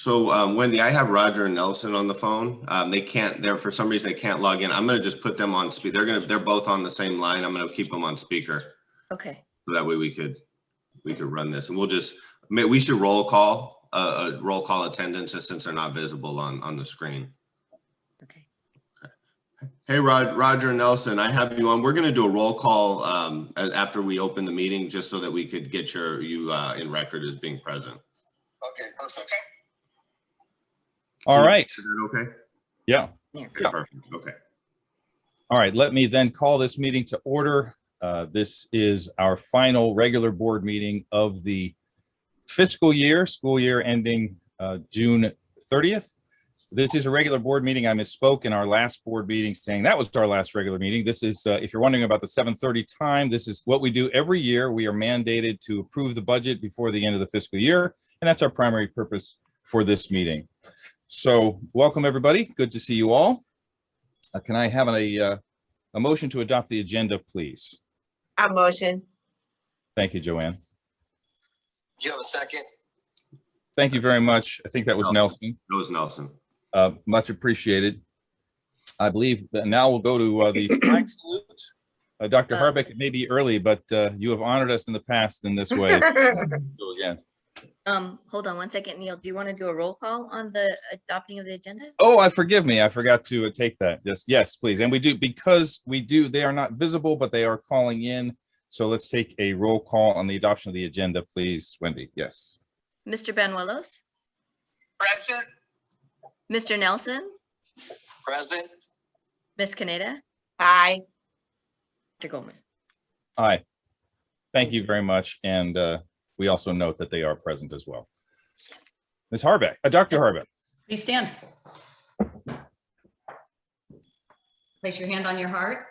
Wendy, I have Roger and Nelson on the phone. For some reason they can't log in. I'm going to just put them on speed. They're both on the same line. I'm going to keep them on speaker. Okay. So that way we could run this, and we should roll call attendance since they're not visible on the screen. Okay. Hey, Roger and Nelson, I have you on. We're going to do a roll call after we open the meeting, just so that we could get you in record as being present. Okay, perfect. All right. Is that okay? Yeah. Okay, perfect. Okay. All right. Let me then call this meeting to order. This is our final regular board meeting of the fiscal year, school year ending June 30th. This is a regular board meeting. I misspoke in our last board meeting saying that was our last regular meeting. This is, if you're wondering about the 7:30 time, this is what we do every year. We are mandated to approve the budget before the end of the fiscal year, and that's our primary purpose for this meeting. So welcome, everybody. Good to see you all. Can I have a motion to adopt the agenda, please? A motion. Thank you, Joanne. Do you have a second? Thank you very much. I think that was Nelson. That was Nelson. Much appreciated. I believe that now we'll go to the flag salute. Dr. Harbeck, it may be early, but you have honored us in the past in this way. Go again. Hold on one second, Neil. Do you want to do a roll call on the adopting of the agenda? Oh, forgive me. I forgot to take that. Yes, please. And we do, because they are not visible, but they are calling in. So let's take a roll call on the adoption of the agenda, please, Wendy. Yes. Mr. Banuelos? Present. Mr. Nelson? Present. Ms. Caneda? Aye. Dr. Goldman? Aye. Thank you very much. And we also note that they are present as well. Ms. Harbeck, Dr. Harbeck. Please stand. Place your hand on your heart.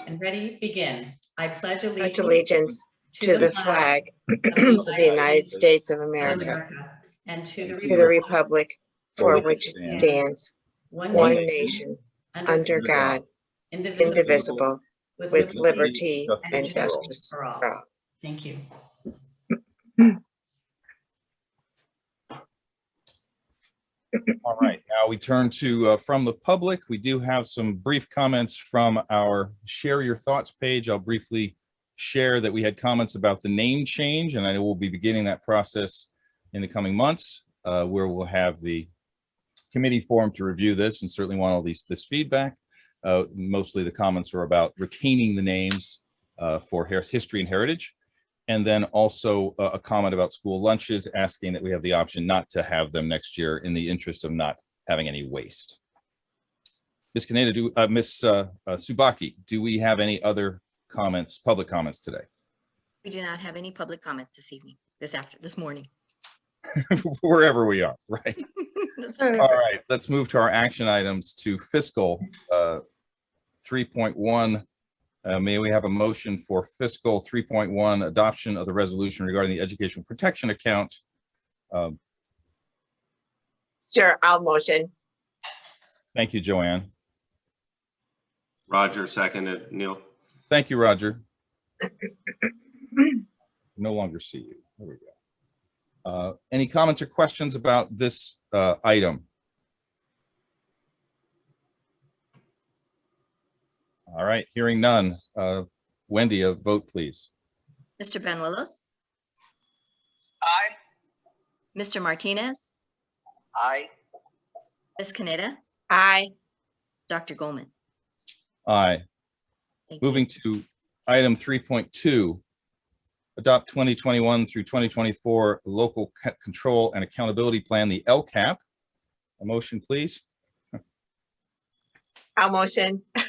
And ready, begin. I pledge Allegiance to the flag of the United States of America and to the republic for which it stands, one one nation, under God, indivisible, with liberty and justice for all. Thank you. All right, now we turn to from the public. We do have some brief comments from our Share Your Thoughts page. I'll briefly share that we had comments about the name change, and I know we'll be beginning that process in the coming months, where we'll have the committee forum to review this, and certainly want all this feedback. Mostly the comments are about retaining the names for history and heritage. And then also a comment about school lunches, asking that we have the option not to have them next year in the interest of not having any waste. Ms. Caneda, Ms. Subaki, do we have any other comments, public comments today? We do not have any public comments this evening, this morning. Wherever we are, right? That's right. All right, let's move to our action items to fiscal 3.1. May we have a motion for fiscal 3.1 adoption of the resolution regarding the educational protection account? Sure, I'll motion. Thank you, Joanne. Roger seconded. Neil. Thank you, Roger. No longer see you. There we go. Any comments or questions about this item? All right, hearing none. Wendy, a vote, please. Mr. Banuelos? Aye. Mr. Martinez? Aye. Ms. Caneda? Aye. Dr. Goldman? Aye. Thank you. Moving to item 3.2, adopt 2021 through 2024 local control and accountability plan, the LCAP. A motion, please. I'll motion. You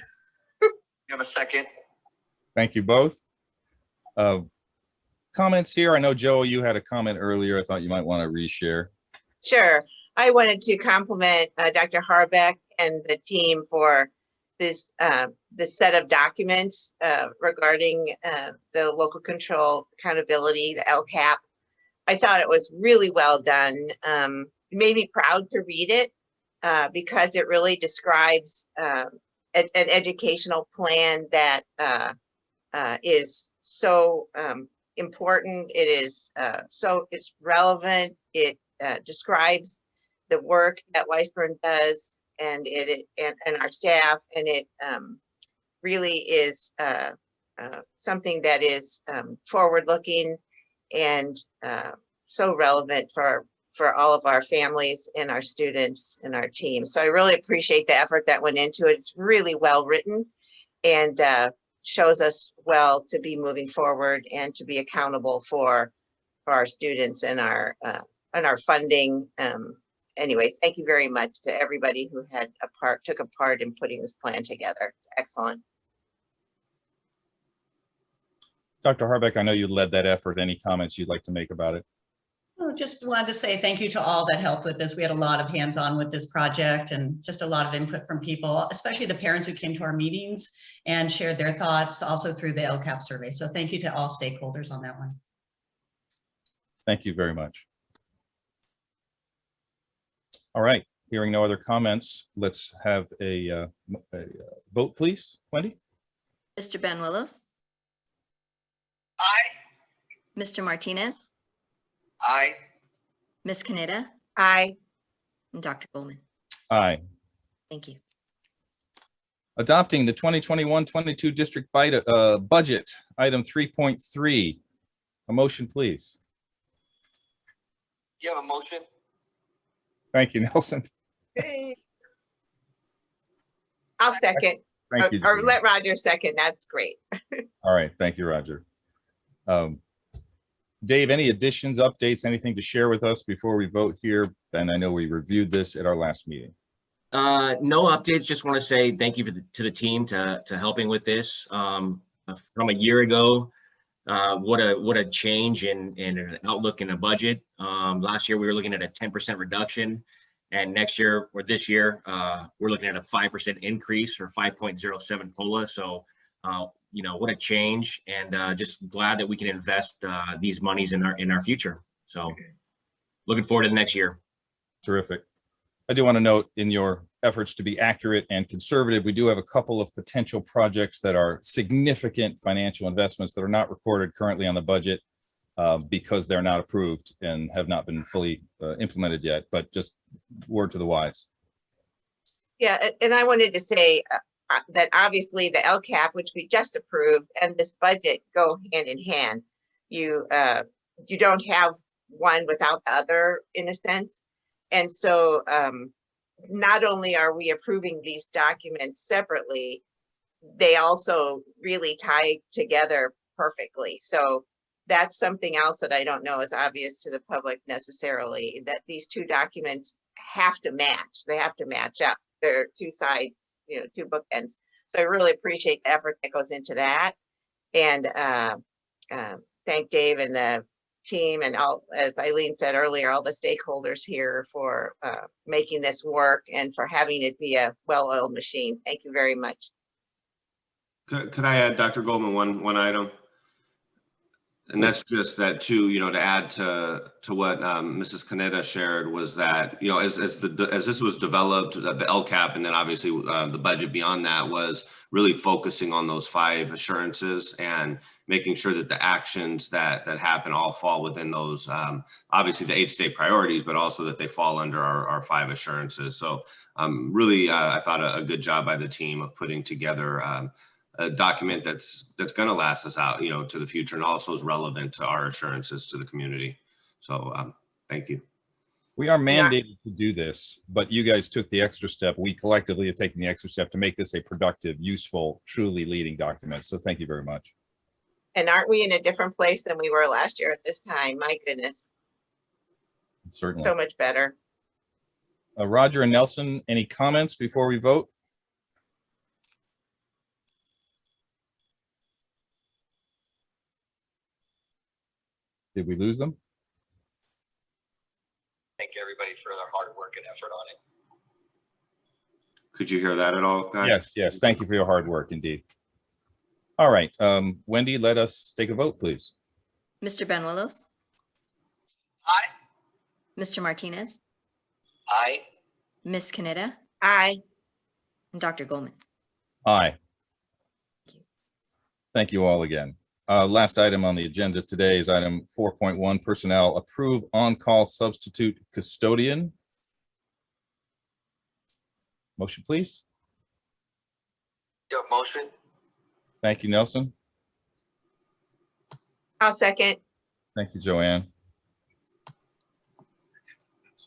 have a second? Thank you both. Comments here. I know, Joe, you had a comment earlier. I thought you might want to reshare. Sure. I wanted to compliment Dr. Harbeck and the team for this set of documents regarding the local control accountability, the LCAP. I thought it was really well done. It made me proud to read it because it really describes an educational plan that is so important. It is it's relevant. It describes the work that Weisburn does and and our staff, and it really is something that is forward-looking and so relevant for all of our families and our students and our team. So I really appreciate the effort that went into it. It's really well written and shows us well to be moving forward and to be accountable for our students and our funding. Anyway, thank you very much to everybody who took a part in putting this plan together. It's excellent. Dr. Harbeck, I know you led that effort. Any comments you'd like to make about it? Oh, just wanted to say thank you to all that helped with this. We had a lot of hands-on with this project and just a lot of input from people, especially the parents who came to our meetings and shared their thoughts also through the LCAP survey. So thank you to all stakeholders on that one. Thank you very much. All right, hearing no other comments, let's have a vote, please. Wendy? Mr. Banuelos, Aye. Mr. Martinez, Aye. Ms. Caneda, Aye. and Dr. Goldman. Aye. Thank you. Adopting the 2021-22 district budget, item 3.3. A motion, please. You have a motion? Thank you, Nelson. I'll second, Thank you. or let Roger second. That's great. All right, thank you, Roger. Dave, any additions, updates, anything to share with us before we vote here? And I know we reviewed this at our last meeting. No updates. Just want to say thank you to the team to helping with this. From a year ago, what a change in an outlook in a budget. Last year we were looking at a 10% reduction, and next year or this year we're looking at a 5% increase or 5.07 COLA. So you know, what a change, and just glad that we can invest these monies in our future. So looking forward to the next year. Terrific. I do want to note, in your efforts to be accurate and conservative, we do have a couple of potential projects that are significant financial investments that are not recorded currently on the budget because they're not approved and have not been fully implemented yet, but just word to the wise. Yeah, and I wanted to say that obviously the LCAP, which we just approved, and this budget go hand in hand. You don't have one without the other, in a sense. And so not only are we approving these documents separately, they also really tie together perfectly. So that's something else that I don't know is obvious to the public necessarily, that these two documents have to match. They have to match up. They're two sides, you know, two bookends. So I really appreciate the effort that goes into that. And thank Dave and the team and all, as Eileen said earlier, all the stakeholders here for making this work and for having it be a well-oiled machine. Thank you very much. Could I add, Dr. Goldman, one item? And that's just that too, you know, to add to what Mrs. Caneda shared, was that, you know, as this was developed, the LCAP, and then obviously the budget beyond that, was really focusing on those 5 assurances and making sure that the actions that happen all fall within those, obviously the 8 state priorities, but also that they fall under our 5 assurances. So really, I thought a good job by the team of putting together a document that's going to last us out, you know, to the future, and also is relevant to our assurances to the community. So thank you. We are mandated to do this, but you guys took the extra step. We collectively have taken the extra step to make this a productive, useful, truly leading document. So thank you very much. And aren't we in a different place than we were last year at this time? My goodness, Certainly. so much better. Roger and Nelson, any comments before we vote? Did we lose them? Thank everybody for their hard work and effort on it. Could you hear that at all, guys? Yes, yes. Thank you for your hard work, indeed. All right, Wendy, let us take a vote, please. Mr. Banuelos, Aye. Mr. Martinez, Aye. Ms. Caneda, Aye. and Dr. Goldman. Aye. Thank you. Thank you all again. Last item on the agenda today is item 4.1, personnel, approve on-call substitute custodian. Motion, please. Yeah, motion. Thank you, Nelson. I'll second. Thank you, Joanne.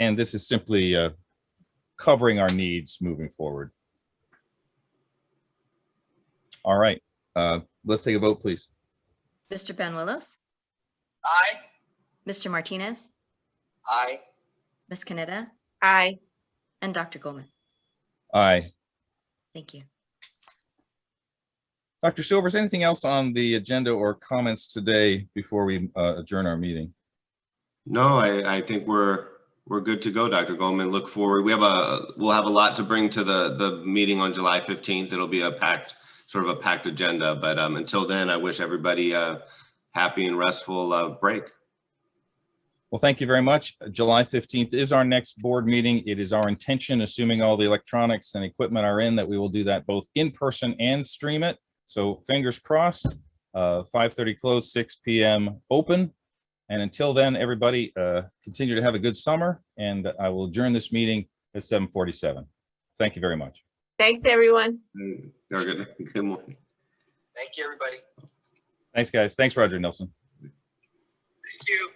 And this is simply covering our needs moving forward. All right, let's take a vote, please. Mr. Banuelos, Aye. Mr. Martinez, Aye. Ms. Canetta, Aye. and Dr. Goldman. Aye. Thank you. Dr. Silvers, anything else on the agenda or comments today before we adjourn our meeting? No, I think we're good to go, Dr. Goldman. Look forward. We'll have a lot to bring to the meeting on July 15th. It'll be a packed agenda, but until then, I wish everybody a happy and restful break. Well, thank you very much. July 15th is our next board meeting. It is our intention, assuming all the electronics and equipment are in, that we will do that both in person and stream it. So fingers crossed, 5:30 close, 6 p.m. open. And until then, everybody continue to have a good summer, and I will adjourn this meeting at 7:47. Thank you very much. Thanks, everyone. Good morning. Thank you, everybody. Thanks, guys. Thanks, Roger Nelson. Thank you.